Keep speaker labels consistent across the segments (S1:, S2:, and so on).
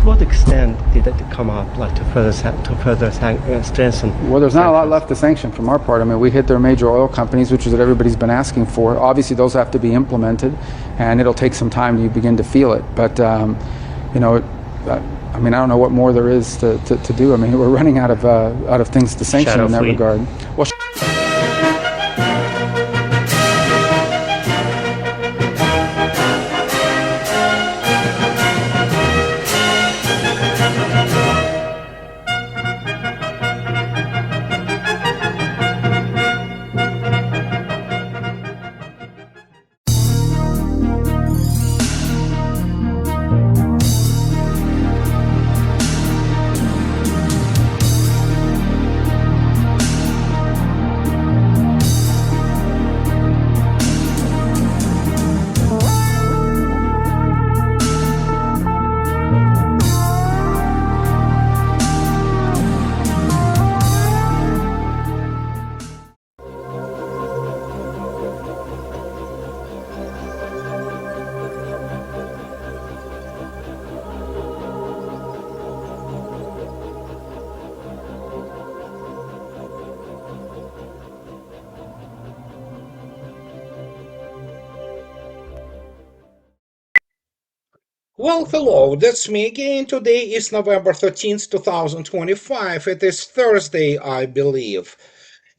S1: what extent did it come up, like to further strengthen?
S2: Well, there's not a lot left to sanction from our part. I mean, we hit their major oil companies, which is what everybody's been asking for. Obviously, those have to be implemented, and it'll take some time to begin to feel it. But you know, I mean, I don't know what more there is to do. I mean, we're running out of things to sanction in that regard. Well.
S3: Well, hello, that's me again. Today is November 13th, 2025. It is Thursday, I believe.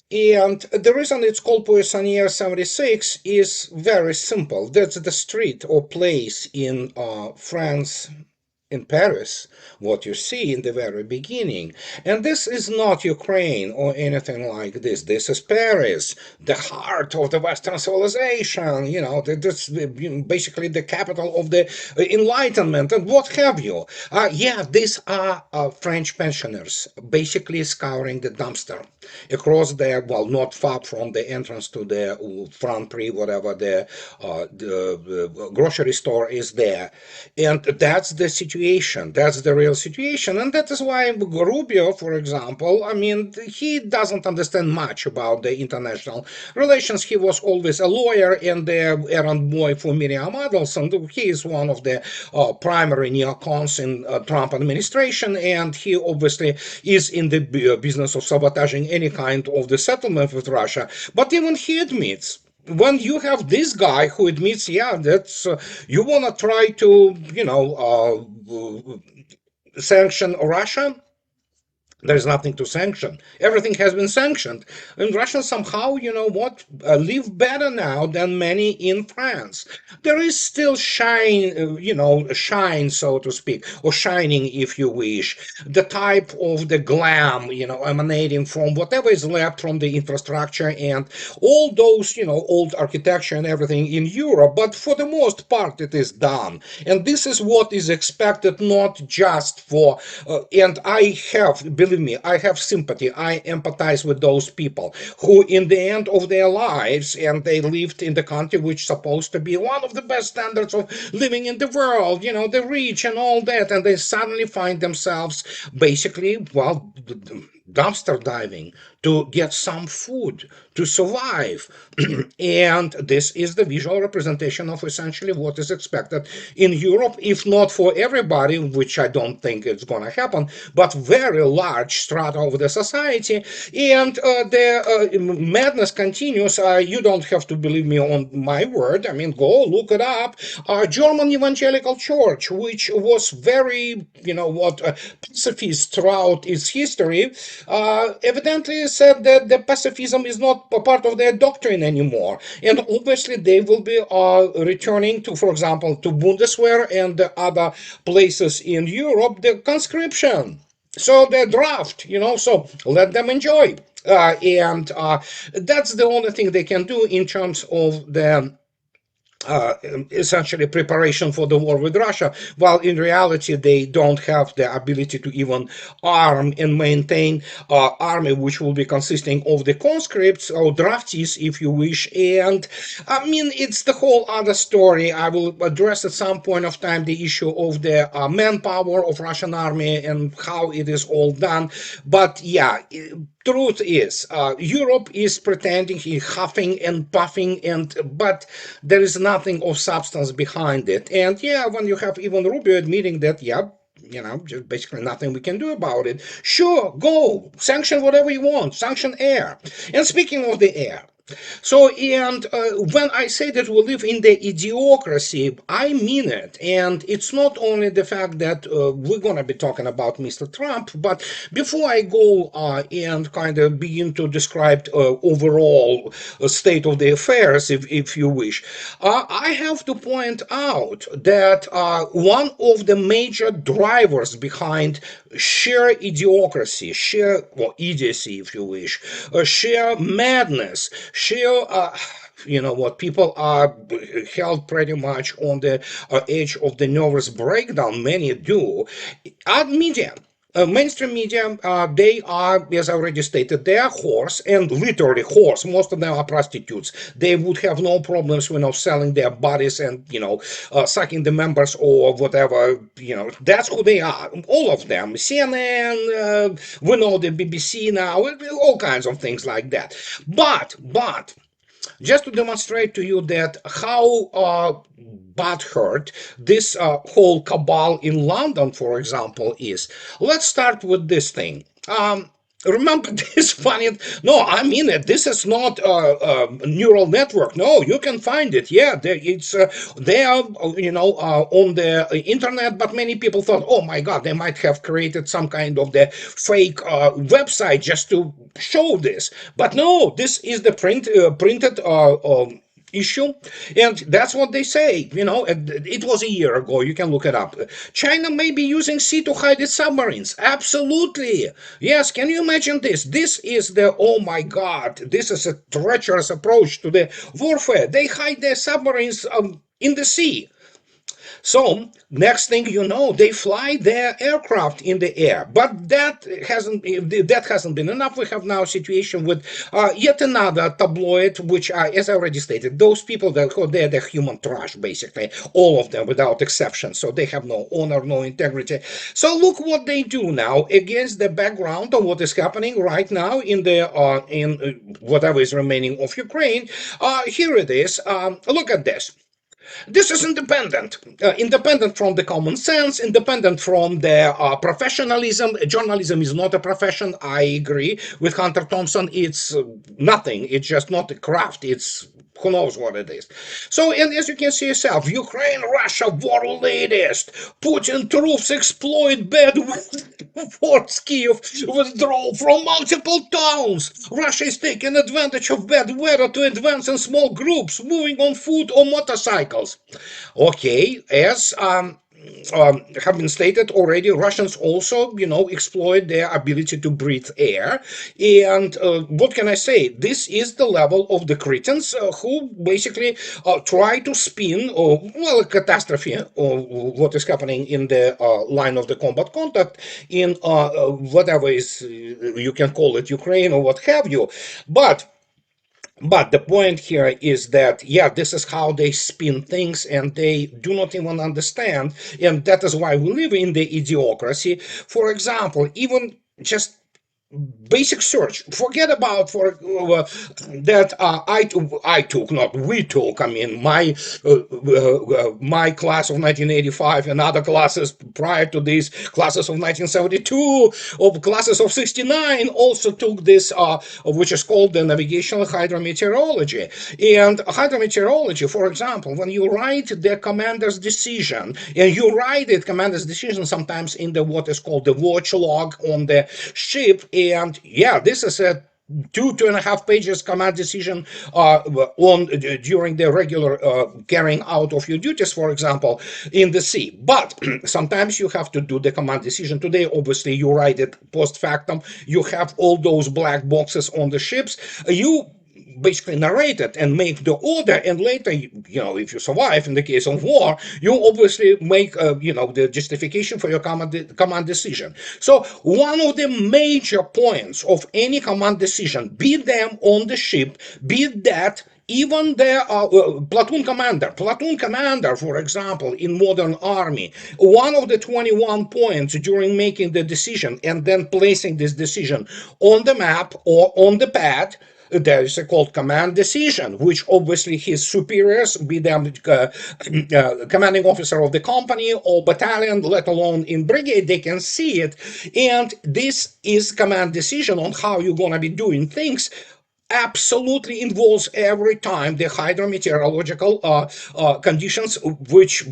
S3: And the reason it's called Poissonniers 76 is very simple. That's the street or place in France, in Paris, what you see in the very beginning. And this is not Ukraine or anything like this. This is Paris, the heart of the Western civilization, you know, that's basically the capital of the Enlightenment and what have you. Yeah, these are French pensioners basically scouring the dumpster across there, well, not far from the entrance to the Front Prix, whatever the grocery store is there. And that's the situation. That's the real situation. And that is why Rubio, for example, I mean, he doesn't understand much about the international relations. He was always a lawyer and the errand boy for Miriam Adelson. He is one of the primary neocons in Trump administration, and he obviously is in the business of sabotaging any kind of the settlement with Russia. But even he admits, when you have this guy who admits, yeah, that's you want to try to, sanction Russia, there's nothing to sanction. Everything has been sanctioned. And Russians somehow, you know what, live better now than many in France. There is still shine, so to speak, or shining, if you wish. The type of the glam, emanating from whatever is left from the infrastructure and all those, old architecture and everything in Europe. But for the most part, it is done. And this is what is expected, not just for, and I have, believe me, I have sympathy. I empathize with those people who, in the end of their lives, and they lived in the country which is supposed to be one of the best standards of living in the world, the rich and all that, and they suddenly find themselves basically, well, dumpster diving to get some food to survive. And this is the visual representation of essentially what is expected in Europe, if not for everybody, which I don't think it's going to happen, but very large strata of the society. And the madness continues. You don't have to believe me on my word. I mean, go look it up. German evangelical church, which was very, pacifist throughout its history, evidently said that the pacifism is not a part of their doctrine anymore. And obviously they will be returning to, for example, to Bundeswehr and the other places in Europe, the conscription. So the draft, so let them enjoy. And that's the only thing they can do in terms of the essentially preparation for the war with Russia, while in reality they don't have the ability to even arm and maintain army which will be consisting of the conscripts or draftees, if you wish. And I mean, it's the whole other story. I will address at some point of time the issue of the manpower of Russian army and how it is all done. But yeah, truth is, Europe is pretending, huffing and puffing, but there is nothing of substance behind it. And yeah, when you have even Rubio admitting that, yeah, just basically nothing we can do about it. Sure, go sanction whatever you want, sanction air. And speaking of the air, so, and when I say that we live in the idiocracy, I mean it. And it's not only the fact that we're going to be talking about Mr. Trump, but before I go and kind of begin to describe overall state of the affairs, if you wish, I have to point out that one of the major drivers behind sheer idiocracy, sheer, or idiocy, if you wish, sheer madness, sheer what people are held pretty much on the edge of the nervous breakdown, many do, are media. Mainstream media, they are, as I already stated, they are whores, and literally whores. Most of them are prostitutes. They would have no problems, selling their bodies and, sucking the members or whatever. That's who they are. All of them. CNN, we know the BBC now, all kinds of things like that. But, just to demonstrate to you that how butthurt this whole cabal in London, for example, is, let's start with this thing. Remember this funny? No, I mean it. This is not a neural network. No, you can find it. Yeah, it's there, on the internet. But many people thought, oh my God, they might have created some kind of the fake website just to show this. But no, this is the printed issue, and that's what they say. It was a year ago. You can look it up. China may be using sea to hide its submarines. Absolutely, yes. Can you imagine this? This is oh my God, this is a treacherous approach to the warfare. They hide their submarines in the sea. So next thing you know, they fly their aircraft in the air. But that hasn't been enough. We have now a situation with yet another tabloid, which, as I already stated, those people they're the human trash, basically, all of them without exception. So they have no honor, no integrity. So look what they do now against the background of what is happening right now in whatever is remaining of Ukraine. Here it is. Look at this. This is independent from the common sense, independent from the professionalism. Journalism is not a profession. I agree with Hunter Thompson. It's nothing. It's just not a craft. It's who knows what it is. So, and as you can see yourself, Ukraine, Russia, war latest. Putin troops exploit bad Forts Kiev withdraw from multiple towns. Russia is taking advantage of bad weather to advance in small groups, moving on foot or motorcycles. Okay, as have been stated already, Russians also, exploit their ability to breathe air. And what can I say? This is the level of the cretins who basically try to spin, a catastrophe of what is happening in the line of the combat contact in whatever is, you can call it Ukraine or what have you. But the point here is that, yeah, this is how they spin things, and they do not even understand. And that is why we live in the idiocracy. For example, even just basic search. Forget about that I took, not we took. I mean, my class of 1985 and other classes prior to these, classes of 1972, of classes of 69, also took this, which is called the navigational hydrometeorology. And hydrometeorology, for example, when you write the commander's decision, and you write it commander's decision sometimes in the what is called the watch log on the ship. And yeah, this is a 2.5 pages command decision during the regular carrying out of your duties, for example, in the sea. But sometimes you have to do the command decision. Today, obviously, you write it post factum. You have all those black boxes on the ships. You basically narrate it and make the order, and later, if you survive in the case of war, you obviously make the justification for your command decision. So one of the major points of any command decision, be them on the ship, be that even the platoon commander, for example, in modern army, one of the 21 points during making the decision and then placing this decision on the map or on the pad, there is a called command decision, which obviously his superiors, be them commanding officer of the company or battalion, let alone in brigade, they can see it. And this is command decision on how you're going to be doing things absolutely involves every time the hydrometeorological conditions on which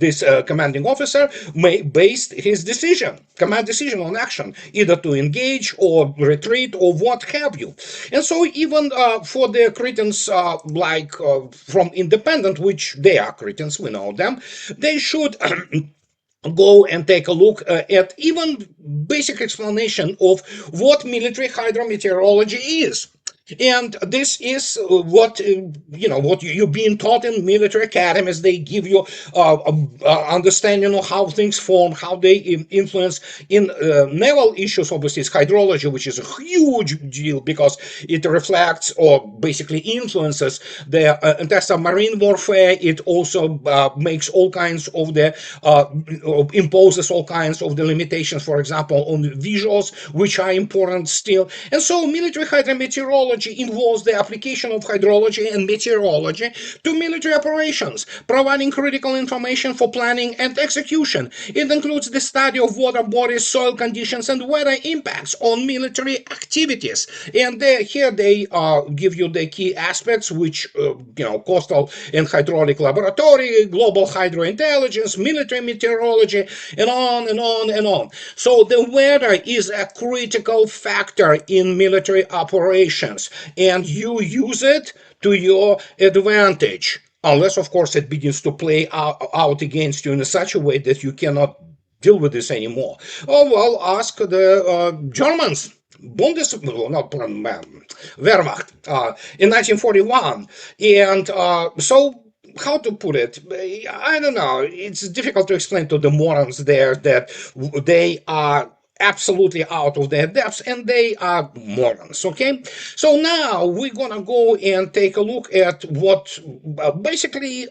S3: this commanding officer may base his command decision on action, either to engage or retreat or what have you. And so even for the Cretans from independent, which they are Cretans, we know them, they should go and take a look at even basic explanation of what military hydrometeorology is. And this is what what you're being taught in military academies. They give you understanding of how things form, how they influence. In naval issues, obviously, it's hydrology, which is a huge deal because it reflects or basically influences the entire marine warfare. It also makes all kinds of the imposes all kinds of the limitations, for example, on visuals, which are important still. And so military hydrometeorology involves the application of hydrology and meteorology to military operations, providing critical information for planning and execution. It includes the study of water bodies, soil conditions, and weather impacts on military activities. And here they give you the key aspects, which, coastal and hydraulic laboratory, global hydrointelligence, military meteorology, and on and on and on. So the weather is a critical factor in military operations, and you use it to your advantage, unless, of course, it begins to play out against you in such a way that you cannot deal with this anymore. Oh, well, ask the Germans. Wehrmacht in 1941. And so how to put it? I don't know. It's difficult to explain to the morons there that they are absolutely out of their depths and they are morons. Okay, so now we're gonna go and take a look at what basically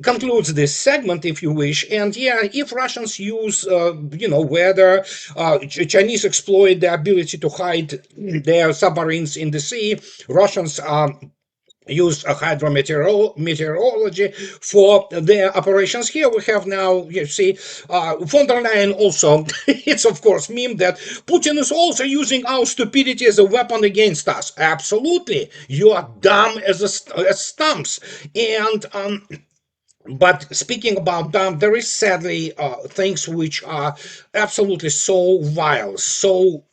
S3: concludes this segment, if you wish. And yeah, if Russians use weather, Chinese exploit the ability to hide their submarines in the sea, Russians use hydrometeorology for their operations. Here we have now, you see, von der Leyen also, it's of course meme that Putin is also using our stupidity as a weapon against us. Absolutely. You are dumb as stumps. And but speaking about them, there is sadly things which are absolutely so vile, so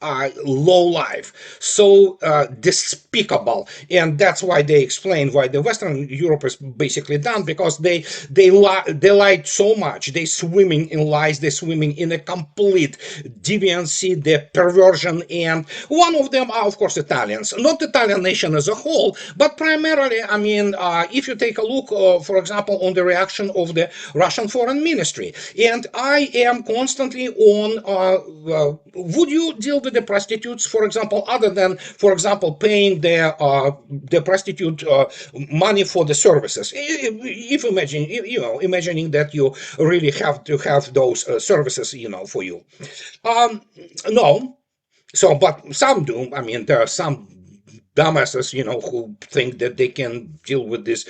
S3: low life, so despicable, and that's why they explain why the Western Europe is basically done, because they lied so much. They swimming in lies. They swimming in a complete deviancy, the perversion, and one of them are of course Italians, not the Italian nation as a whole, but primarily. I mean, if you take a look, for example, on the reaction of the Russian Foreign Ministry. And I am constantly on, would you deal with the prostitutes, for example, other than, for example, paying the prostitute money for the services? If imagining that you really have to have those services, for you. No. So, but some do. I mean, there are some dumbasses, who think that they can deal with this,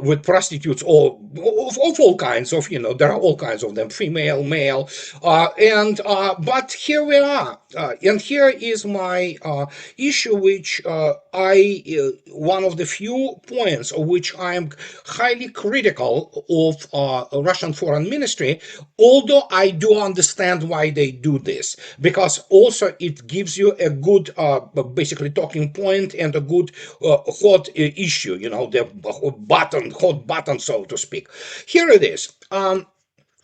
S3: with prostitutes, or of all kinds of, there are all kinds of them, female, male, but here we are, and here is my issue, which one of the few points of which I am highly critical of Russian Foreign Ministry, although I do understand why they do this, because also it gives you a good, basically talking point and a good hot issue, the hot button, so to speak. Here it is.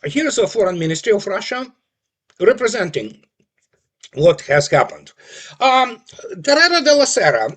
S3: Here's the Foreign Ministry of Russia representing what has happened. Terra de la Sera,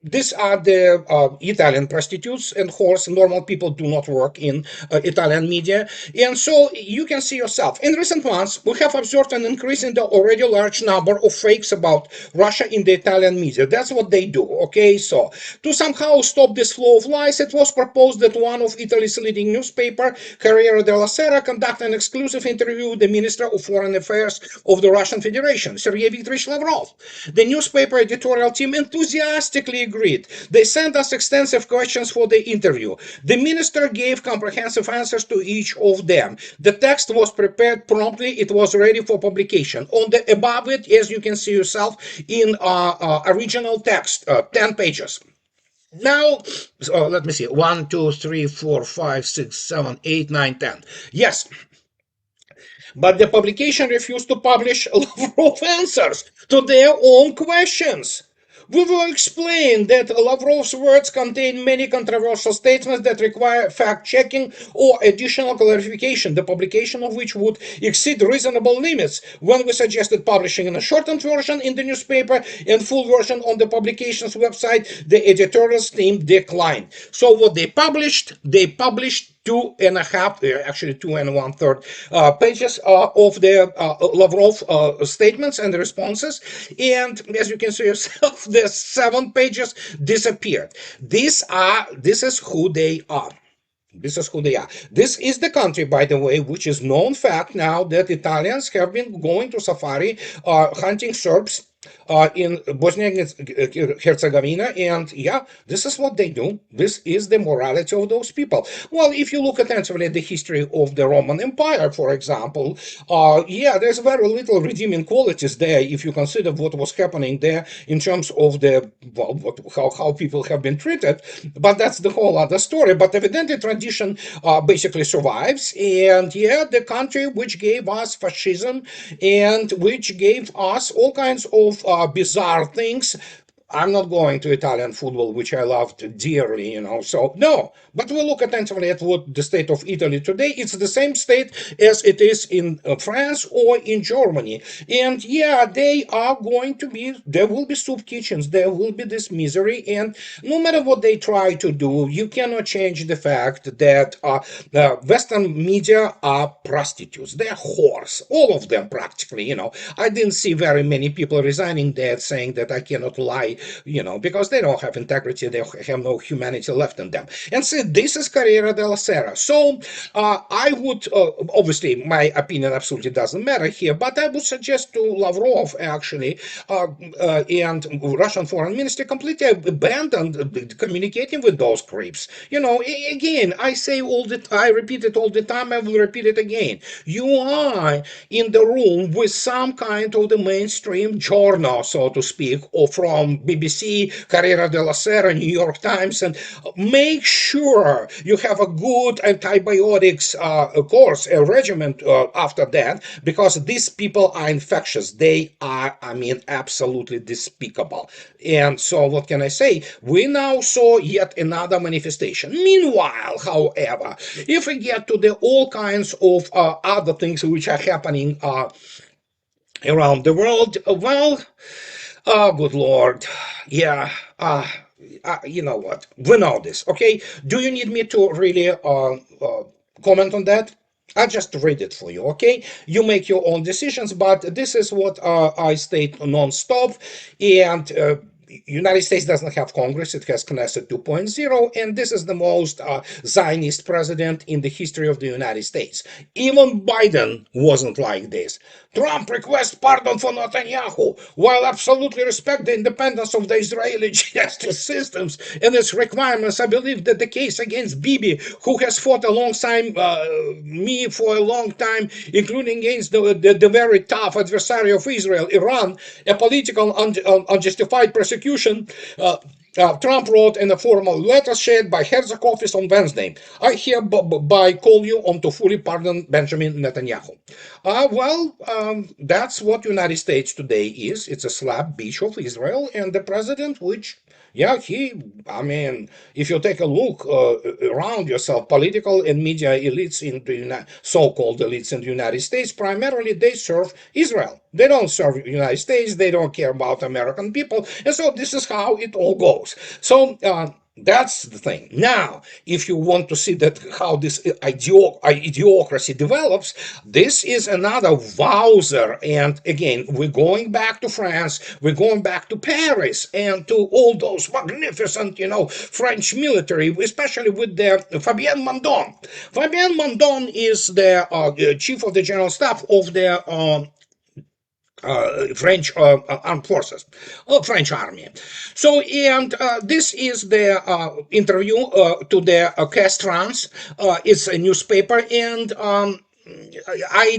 S3: these are the Italian prostitutes, and of course, normal people do not work in Italian media. And so you can see yourself. In recent months, we have observed an increase in the already large number of fakes about Russia in the Italian media. That's what they do. Okay, so to somehow stop this flow of lies, it was proposed that one of Italy's leading newspaper, Corriere della Sera, conduct an exclusive interview with the Minister of Foreign Affairs of the Russian Federation, Sergei Viktorovich Lavrov. The newspaper editorial team enthusiastically agreed. They sent us extensive questions for the interview. The minister gave comprehensive answers to each of them. The text was prepared promptly. It was ready for publication. On the above it, as you can see yourself, in original text, 10 pages. Now, let me see. 1, 2, 3, 4, 5, 6, 7, 8, 9, 10. Yes, but the publication refused to publish Lavrov answers to their own questions. We will explain that Lavrov's words contain many controversial statements that require fact-checking or additional clarification, the publication of which would exceed reasonable limits. When we suggested publishing in a shortened version in the newspaper and full version on the publication's website, the editorial team declined. So what they published 2.5, actually 2 1/3 pages of the Lavrov statements and responses. And as you can see yourself, the 7 pages disappeared. This is who they are. This is who they are. This is the country, by the way, which is known fact now that Italians have been going to safari, hunting Serbs in Bosnia and Herzegovina, and yeah, this is what they do. This is the morality of those people. Well, if you look attentively at the history of the Roman Empire, for example, yeah, there's very little redeeming qualities there if you consider what was happening there in terms of the how people have been treated. But that's the whole other story. But evidently, tradition basically survives, and yeah, the country which gave us fascism and which gave us all kinds of bizarre things. I'm not going to Italian football, which I loved dearly, so no. But we look attentively at what the state of Italy today. It's the same state as it is in France or in Germany. And yeah, there will be soup kitchens, there will be this misery. And no matter what they try to do, you cannot change the fact that Western media are prostitutes. They're whores, all of them practically, I didn't see very many people resigning there saying that I cannot lie, because they don't have integrity, they have no humanity left in them. And so this is Corriere della Sera. So I would, obviously, my opinion absolutely doesn't matter here, but I would suggest to Lavrov, actually, and Russian foreign ministry completely abandoned communicating with those creeps. Again, I repeat it all the time, I will repeat it again. You are in the room with some kind of the mainstream journal, so to speak, or from BBC, Corriere della Sera, New York Times, and make sure you have a good antibiotics course, a regimen after that, because these people are infectious. They are, absolutely despicable. And so what can I say? We now saw yet another manifestation. Meanwhile, however, if we get to the all kinds of other things which are happening around the world, well, oh, good Lord. Yeah. You know what? We know this, okay? Do you need me to really comment on that? I just read it for you, okay? You make your own decisions, but this is what I state non-stop. And United States doesn't have Congress, it has Knesset 2.0, and this is the most Zionist president in the history of the United States. Even Biden wasn't like this. Trump requests pardon for Netanyahu, while absolutely respect the independence of the Israeli justice systems and its requirements. I believe that the case against Bibi, who has fought alongside me for a long time, including against the very tough adversary of Israel, Iran, a political unjustified persecution, Trump wrote in a formal letter shared by Herzog office on Wednesday. I hereby call you on to fully pardon Benjamin Netanyahu. That's what United States today is. It's a slap bitch of Israel and the president, which Yeah, I mean, if you take a look around yourself, political and media elites in the so-called elites in the United States, primarily they serve Israel. They don't serve the United States. They don't care about American people. And so this is how it all goes. So, that's the thing. Now, if you want to see that how this idiocracy develops, this is another wowzer. And again, we're going back to France, we're going back to Paris, and to all those magnificent, French military, especially with the Fabien Mandon. Fabien Mandon is the chief of the general staff of the French armed forces, French army. So, and this is the interview to the Caisse France. It's a newspaper, and I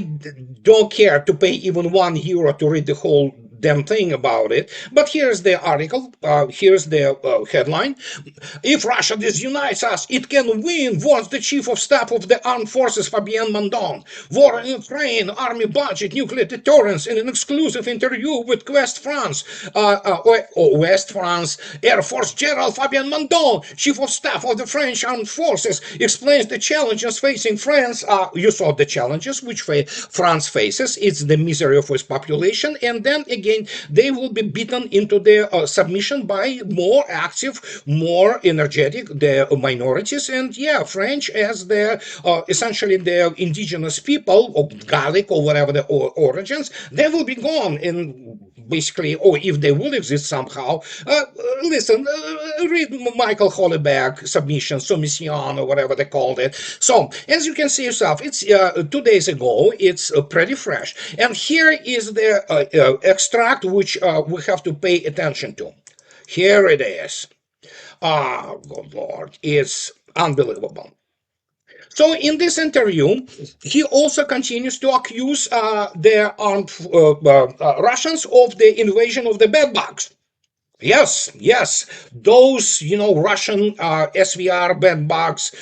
S3: don't care to pay even €1 to read the whole damn thing about it. But here's the article. Here's the headline. If Russia disunites us, it can win, warns the chief of staff of the armed forces, Fabien Mandon. War in Ukraine, army budget, nuclear deterrence in an exclusive interview with West France. West France Air Force General Fabien Mandon, chief of staff of the French armed forces, explains the challenges facing France. You saw the challenges which France faces. It's the misery of its population, and then again they will be beaten into their submission by more active, more energetic the minorities. And yeah, French as their essentially their indigenous people of Gallic or whatever the origins, they will be gone. And basically, or if they will exist somehow, listen, read Michael Hollebeck submission, submission, or whatever they called it. So as you can see yourself, it's 2 days ago. It's pretty fresh, and here is the extract which we have to pay attention to. Here it is. Ah, good Lord, it's unbelievable. So in this interview, he also continues to accuse the armed Russians of the invasion of the bedbugs. Yes, yes, those Russian SVR bed bugs,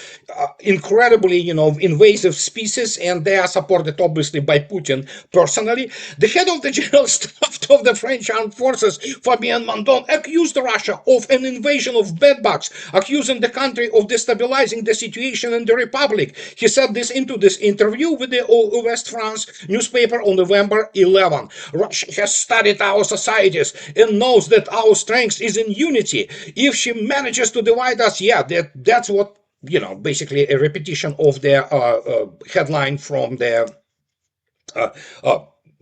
S3: incredibly invasive species, and they are supported obviously by Putin personally. The head of the general staff of the French armed forces, Fabien Mandon, accused Russia of an invasion of bed bugs, accusing the country of destabilizing the situation in the republic. He said this into this interview with the West France newspaper on November 11. Russia has studied our societies and knows that our strength is in unity. If she manages to divide us, yeah, that's what, basically a repetition of the headline from the uh, uh,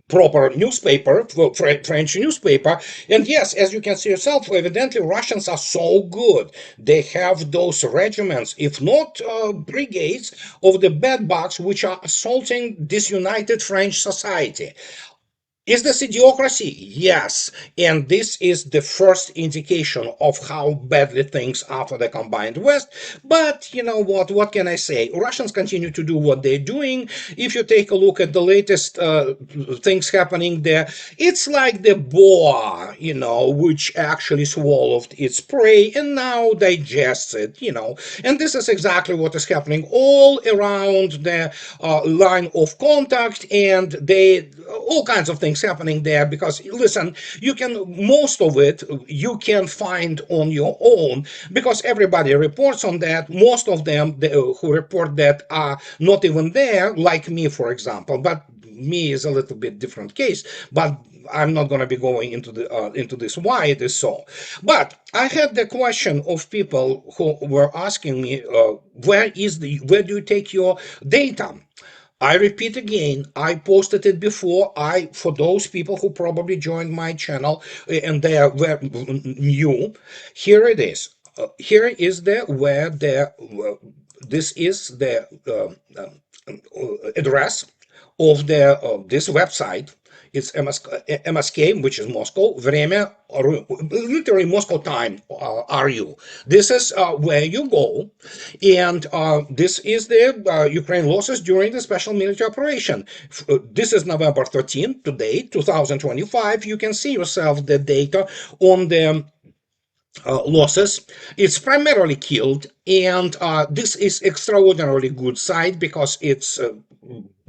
S3: proper newspaper, French newspaper. And yes, as you can see yourself, evidently Russians are so good. They have those regiments, if not brigades, of the bedbugs which are assaulting disunited French society. Is this idiocracy? Yes. And this is the first indication of how badly things are for the combined West. But you know what? What can I say? Russians continue to do what they're doing. If you take a look at the latest things happening there, it's like the boar, which actually swallowed its prey and now digests it, And this is exactly what is happening all around the line of contact, and all kinds of things happening there. Because listen, most of it you can find on your own, because everybody reports on that. Most of them who report that are not even there, like me, for example. But me is a little bit different case, but I'm not going to be going into this why it is so. But I had the question of people who were asking me, where do you take your data? I repeat again, I posted it before. For those people who probably joined my channel and they were new, here it is. Here is this is the address of this website. It's MSK, which is Moscow, Время, literally Moscow time, RU. This is where you go, and this is the Ukraine losses during the special military operation. This is November 13th, today, 2025. You can see yourself the data on the losses. It's primarily killed, and this is extraordinarily good site because it's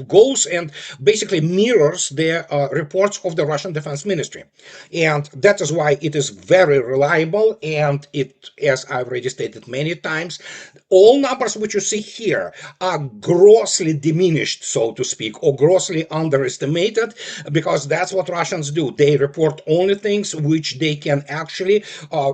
S3: goes and basically mirrors the reports of the Russian Defense Ministry. And that is why it is very reliable. And it, as I've already stated many times, all numbers which you see here are grossly diminished, so to speak, or grossly underestimated, because that's what Russians do. They report only things which they can actually, how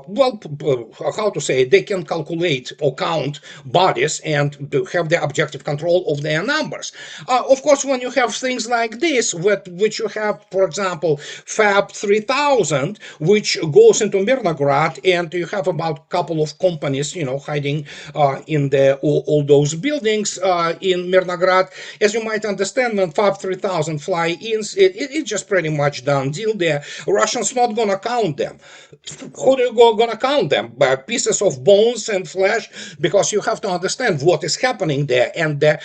S3: to say, they can calculate or count bodies and have the objective control of their numbers. Of course, when you have things like this, which you have, for example, Fab 3000, which goes into Mirnograd, and you have about a couple of companies, hiding in all those buildings in Mirnograd. As you might understand, when Fab 3000 fly in, it's just pretty much done deal there. Russians not gonna count them. Who are you gonna count them? By pieces of bones and flesh? Because you have to understand what is happening there, and the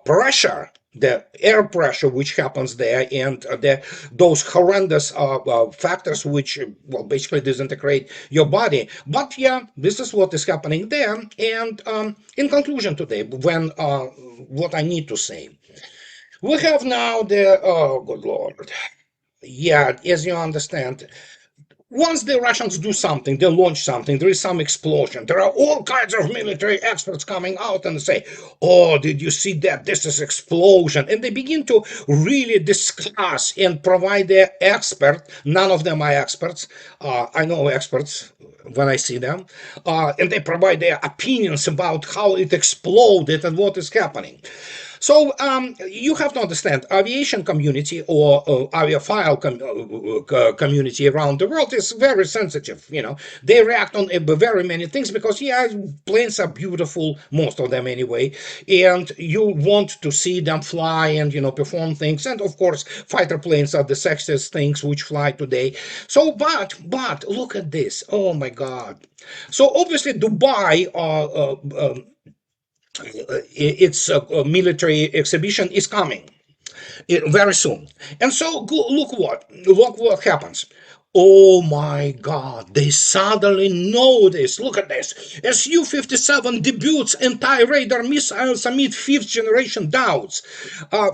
S3: pressure, the air pressure which happens there, and those horrendous factors which basically disintegrate your body. But yeah, this is what is happening there. And in conclusion today, when what I need to say, we have now the, oh good lord, yeah, as you understand, once the Russians do something, they launch something, there is some explosion. There are all kinds of military experts coming out and say, oh, did you see that? This is explosion. And they begin to really discuss and provide their expert. None of them are experts. I know experts when I see them. And they provide their opinions about how it exploded and what is happening. So you have to understand, aviation community or aviophile community around the world is very sensitive. They react on very many things because yeah, planes are beautiful, most of them anyway, and you want to see them fly and perform things. And of course, fighter planes are the sexiest things which fly today. So, but look at this. Oh my God. So obviously, Dubai. Its military exhibition is coming very soon. And so look what happens. Oh my God, they suddenly know this. Look at this. Su-57 debuts anti-radar missiles amid fifth generation doubts.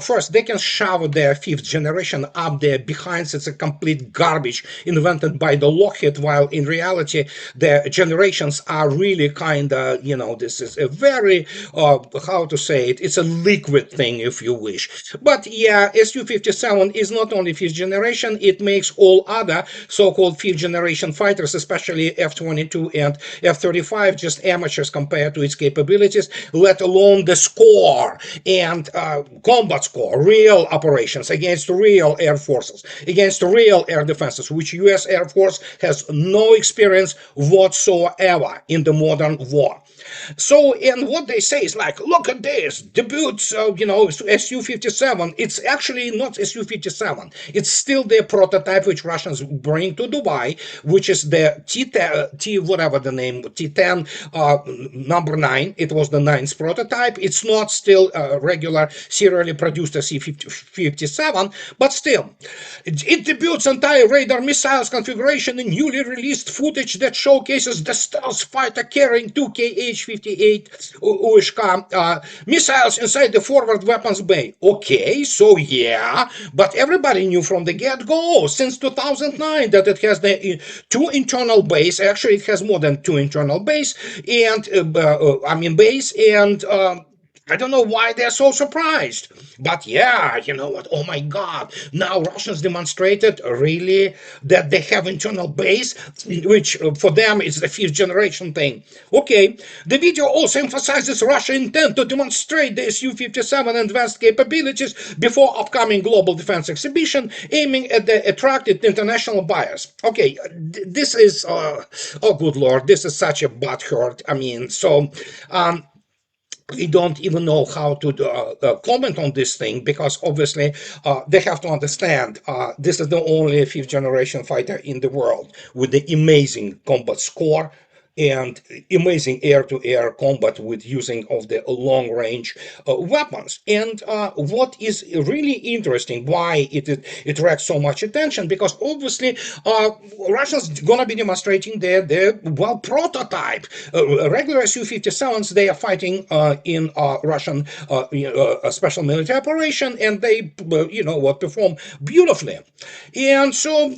S3: First, they can shove their fifth generation up their behinds. It's a complete garbage invented by the Lockheed, while in reality, the generations are really kind of, this is a very, how to say it, it's a liquid thing, if you wish. But yeah, Su-57 is not only fifth generation, it makes all other so-called fifth generation fighters, especially F-22 and F-35, just amateurs compared to its capabilities, let alone the score and combat score, real operations against real air forces, against real air defenses, which U.S. Air Force has no experience whatsoever in the modern war. So, and what they say is like, look at this, debuts, Su-57. It's actually not Su-57. It's still the prototype which Russians bring to Dubai, which is the whatever the name, T10 number 9. It was the 9th prototype. It's not still regular serially produced Su-57, but still, it debuts anti-radar missiles configuration in newly released footage that showcases the stealth fighter carrying 2 Kh-58 USK missiles inside the forward weapons bay. Okay, so yeah, but everybody knew from the get-go, since 2009, that it has the 2 internal bays. Actually, it has more than 2 internal bays, and bays, and I don't know why they're so surprised. But yeah, you know what? Oh my God. Now Russians demonstrated really that they have internal base, which for them is the fifth generation thing. Okay. The video also emphasizes Russia's intent to demonstrate the Su-57 advanced capabilities before upcoming global defense exhibition, aiming at the attracted international buyers. Okay. This is, oh good Lord, this is such a butthurt. We don't even know how to comment on this thing, because obviously they have to understand this is the only fifth generation fighter in the world with the amazing combat score, and amazing air-to-air combat with using of the long-range weapons. And what is really interesting, why it attracts so much attention, because obviously Russians gonna be demonstrating their well prototype. Regular Su-57s, they are fighting in Russian special military operation, and they perform beautifully. And so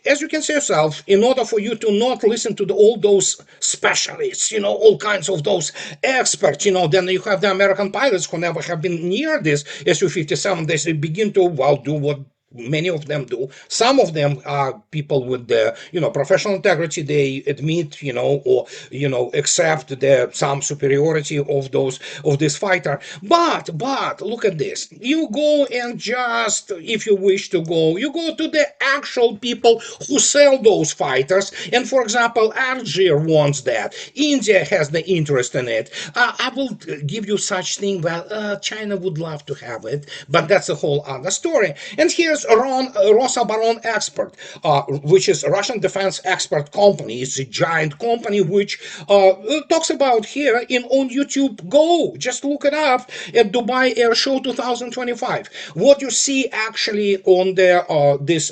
S3: as you can see yourself, in order for you to not listen to all those specialists, all kinds of those experts, then you have the American pilots who never have been near this Su-57. They begin to, do what many of them do. Some of them are people with the professional integrity. They admit or accept the some superiority of this fighter. But look at this. You go and just, if you wish to go, you go to the actual people who sell those fighters. And for example, Algeria wants that. India has the interest in it. I will give you such thing. Well, China would love to have it, but that's a whole other story. And here's Rosabaron Expert, which is a Russian defense expert company. It's a giant company which talks about here on YouTube. Go, just look it up at Dubai Air Show 2025. What you see actually on this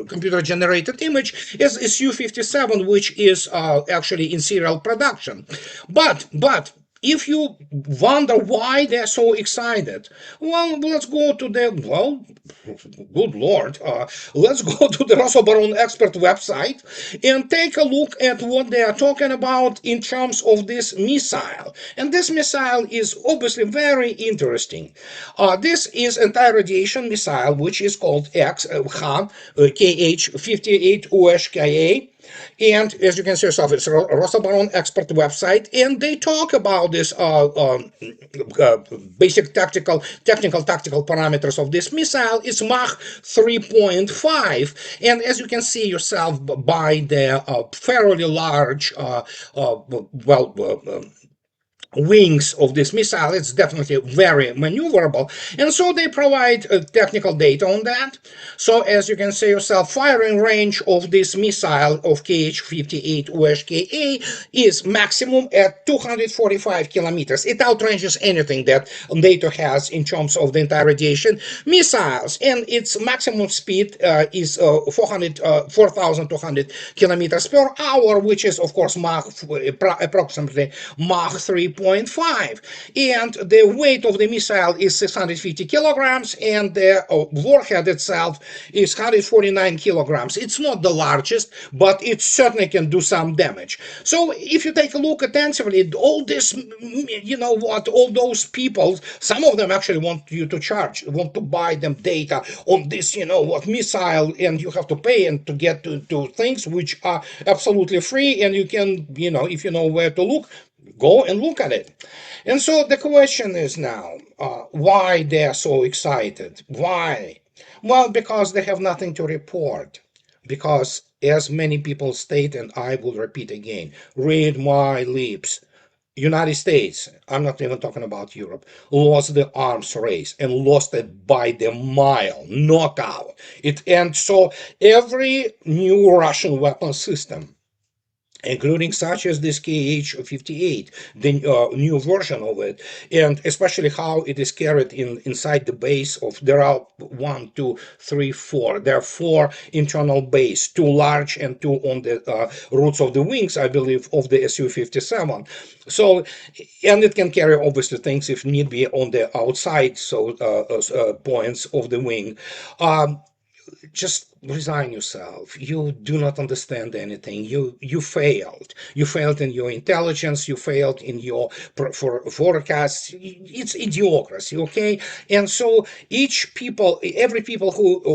S3: computer-generated image is a Su-57, which is actually in serial production. But if you wonder why they're so excited, well, let's go to good Lord, let's go to the Rosabaron Expert website and take a look at what they are talking about in terms of this missile. And this missile is obviously very interesting. This is anti-radiation missile, which is called KH-58-USKA. And as you can see yourself, it's a Rosabaron Expert website, and they talk about this basic tactical parameters of this missile. It's Mach 3.5, and as you can see yourself by the fairly large wings of this missile, it's definitely very maneuverable, and so they provide technical data on that. So as you can see yourself, firing range of this missile of KH-58 USKA is maximum at 245 kilometers. It outranges anything that NATO has in terms of the anti-radiation missiles, and its maximum speed is 4,200 kilometers per hour, which is of course approximately Mach 3.5, and the weight of the missile is 650 kilograms, and the warhead itself is 149 kilograms. It's not the largest, but it certainly can do some damage. So if you take a look attentively, all this, all those people, some of them actually want you to want to buy them data on this, missile, and you have to pay and to get to things which are absolutely free, and you can, if you know where to look, go and look at it. And so the question is now, why they're so excited? Why? Well, because they have nothing to report. Because as many people state, and I will repeat again, read my lips, United States, I'm not even talking about Europe, lost the arms race and lost it by the mile, knockout. And so every new Russian weapon system, including such as this KH-58, the new version of it, and especially how it is carried inside the base of, there are 1, 2, 3, 4. There are 4 internal bases, 2 large and 2 on the roots of the wings, I believe, of the Su-57. So, and it can carry obviously things if need be on the outside, so points of the wing. Just resign yourself. You do not understand anything. You failed. You failed in your intelligence. You failed in your forecasts. It's idiocracy, okay? And so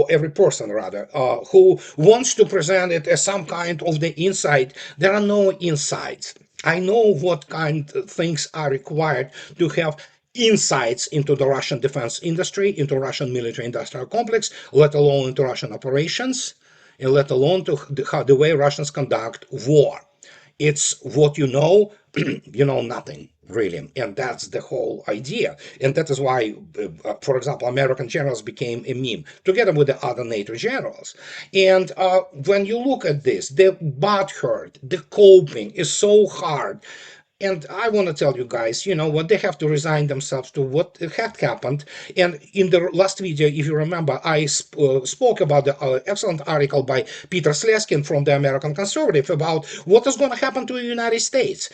S3: every person rather, who wants to present it as some kind of the insight, there are no insights. I know what kind of things are required to have insights into the Russian defense industry, into Russian military industrial complex, let alone into Russian operations, and let alone to the way Russians conduct war. It's what you know you know nothing really, and that's the whole idea. And that is why, for example, American generals became a meme together with the other NATO generals. And when you look at this, the butthurt, the coping is so hard. And I want to tell you guys, you know what, they have to resign themselves to what had happened. And in the last video, if you remember, I spoke about the excellent article by Peter Sleskin from the American Conservative about what is going to happen to the United States,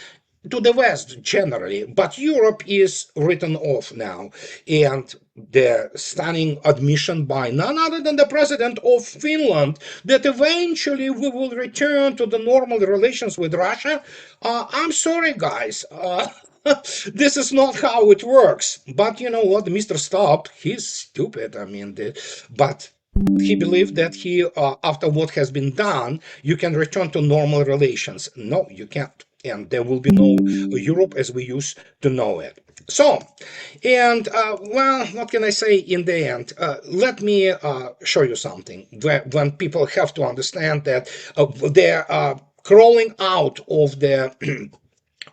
S3: to the West generally, but Europe is written off now. And the stunning admission by none other than the president of Finland that eventually we will return to the normal relations with Russia. I'm sorry, guys. This is not how it works. But you know what? Mr. Stop, he's stupid. I mean, but he believed that after what has been done, you can return to normal relations. No, you can't. And there will be no Europe as we used to know it. So, and well, what can I say in the end? Let me show you something when people have to understand that they're crawling out of the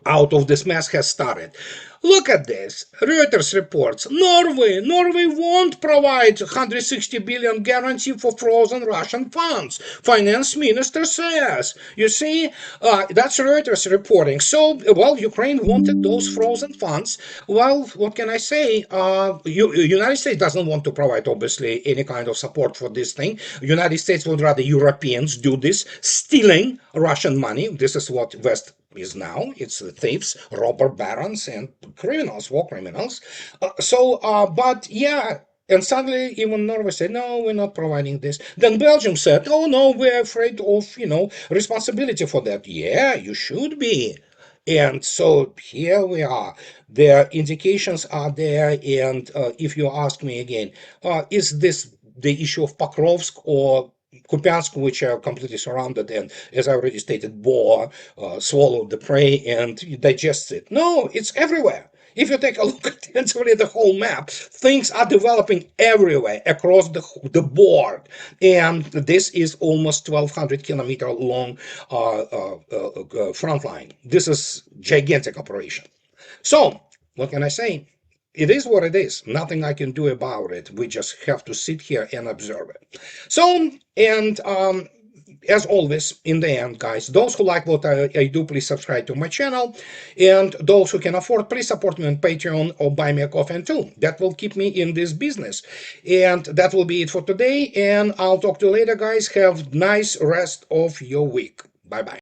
S3: out of this mess has started. Look at this. Reuters reports Norway won't provide 160 billion guarantee for frozen Russian funds. Finance minister says. You see, that's Reuters reporting. So, well, Ukraine wanted those frozen funds. Well, what can I say? United States doesn't want to provide, obviously, any kind of support for this thing. United States would rather Europeans do this, stealing Russian money. This is what West is now. It's thieves, robber barons, and criminals, war criminals. But yeah, and suddenly even Norway said, no, we're not providing this. Then Belgium said, oh no, we're afraid of, responsibility for that. Yeah, you should be. And so here we are. The indications are there. And if you ask me again, is this the issue of Pokrovsk or Kupiansk, which are completely surrounded, and as I already stated, boar swallowed the prey and digests it? No, it's everywhere. If you take a look at actually the whole map, things are developing everywhere across the board. And this is almost 1,200-kilometer long front line. This is gigantic operation. So, what can I say? It is what it is. Nothing I can do about it. We just have to sit here and observe it. So, and as always, in the end, guys, those who like what I do, please subscribe to my channel. And those who can afford, please support me on Patreon or buy me a coffee too. That will keep me in this business. And that will be it for today. And I'll talk to you later, guys. Have nice rest of your week. Bye-bye.